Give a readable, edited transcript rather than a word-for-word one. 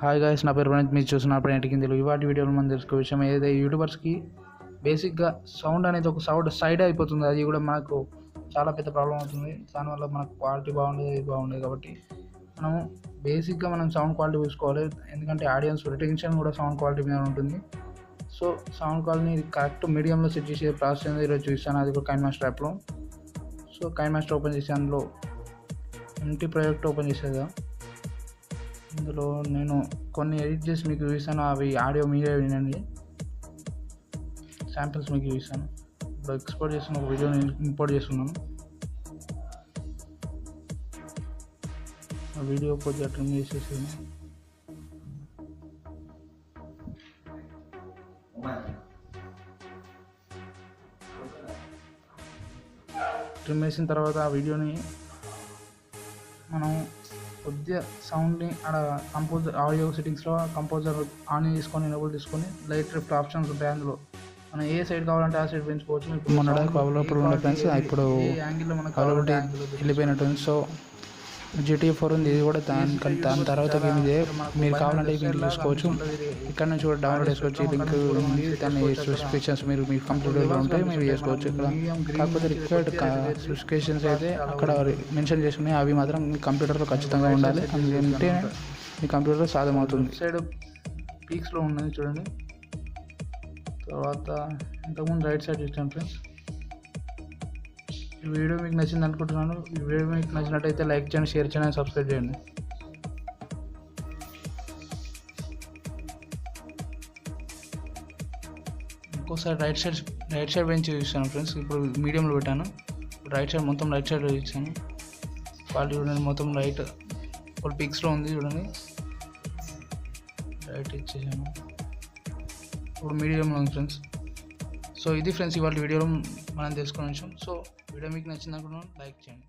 Hi guys, నా పేరు ప్రణీత్. మీరు చూసిన Praneeth తెలుగు. ఇవాటి వీడియోలో మనం తెలుసుకో విషయం ఏదైతే యూట్యూబర్స్కి బేసిక్గా సౌండ్ అనేది ఒక సైడ్ అయిపోతుంది. అది కూడా మనకు చాలా పెద్ద ప్రాబ్లం అవుతుంది. దానివల్ల మనకు క్వాలిటీ బాగుండేది కాబట్టి మనము బేసిక్గా సౌండ్ క్వాలిటీ చూసుకోవాలి. ఎందుకంటే ఆడియన్స్ రిటెన్షన్ కూడా సౌండ్ క్వాలిటీ మీద ఉంటుంది. సో సౌండ్ క్వాలిటీని కరెక్ట్ మీడియంలో సెట్ చేసే ప్రాసెస్ అనేది ఈరోజు చూస్తాను. అది కూడా కైన్మాస్టర్ యాప్లో. సో కైన్మాస్టర్ ఓపెన్ చేసి అందులో ఎంటీ ప్రాజెక్ట్ ఓపెన్ చేసేదా. ఇందులో నేను కొన్ని ఎడిట్ చేసి మీకు చూపిస్తాను. అవి ఆడియో మీడియా వినండి. శాంపిల్స్ మీకు చూపిస్తాను. ఇప్పుడు ఎక్స్పోర్ట్ చేస్తున్న ఒక వీడియోని ఇంపోర్ట్ చేస్తున్నాను. ఆ వీడియో కొద్దిగా ట్రిమ్ చేసేసాను. ట్రిమ్ చేసిన తర్వాత ఆ వీడియోని మనం కొద్దిగా సౌండ్ని అక్కడ ఆడియో సెట్టింగ్స్లో కంపోజర్ ఆన్ చేసుకొని ఎనేబుల్ తీసుకొని లైట్ డ్రిఫ్ట్ ఆప్షన్స్ ఉంటాయి. అందులో మనం ఏ సైడ్ కావాలంటే ఆ సైడ్ పెంచుకోవచ్చు. ఇప్పుడు మన అవైలబుల్ ఉండే ఫ్రెండ్స్ ఇప్పుడు యాంగిల్లో మనకు అవైలబిలిటీ వెళ్ళిపోయినట్టుంది. సో GTA 4 ఉంది. ఇది కూడా దాని తర్వాత గేమ్ ఇదే. మీరు కావాలంటే మీరు చూసుకోవచ్చు. ఇక్కడ నుంచి కూడా డౌన్లోడ్ చేసుకోవచ్చు. లింక్ ఉంది. దాని స్పెసిఫికేషన్స్ మీరు మీ కంప్యూటర్లో ఉంటే మీరు చేసుకోవచ్చు. ఇక్కడ కాకపోతే రిక్వైర్డ్ స్పెసిఫికేషన్స్ అయితే అక్కడ మెన్షన్ చేసుకుని అవి మాత్రం మీ కంప్యూటర్లో ఖచ్చితంగా ఉండాలి. అందుకంటే మీ కంప్యూటర్లో సాధ్యమవుతుంది. సైడ్ పీక్స్లో ఉన్నది చూడండి. తర్వాత ఇంతకుముందు రైట్ సైడ్ ఇచ్చాను ఫ్రెండ్స్. ఈ వీడియో మీకు నచ్చింది అనుకుంటున్నాను. ఈ వీడియో మీకు నచ్చినట్టయితే లైక్ చేయండి, షేర్ చేయండి, సబ్స్క్రైబ్ చేయండి. ఇంకోసారి రైట్ సైడ్ పెంచి చూస్తాను ఫ్రెండ్స్. ఇప్పుడు మీడియంలో పెట్టాను. రైట్ సైడ్ ఇచ్చాను. క్వాలిటీ చూడండి, మొత్తం రైట్ ఫుల్ పిక్స్లో ఉంది చూడండి. రైట్ ఇచ్చేసాను. ఇప్పుడు మీడియంలో ఉంది ఫ్రెండ్స్. సో ఇది ఫ్రెండ్స్ ఇవాళ వీడియోలో మనం తెలుసుకునే విషయం. సో వీడియో మీకు నచ్చింది అనుకుంటున్నాను. లైక్ చేయండి.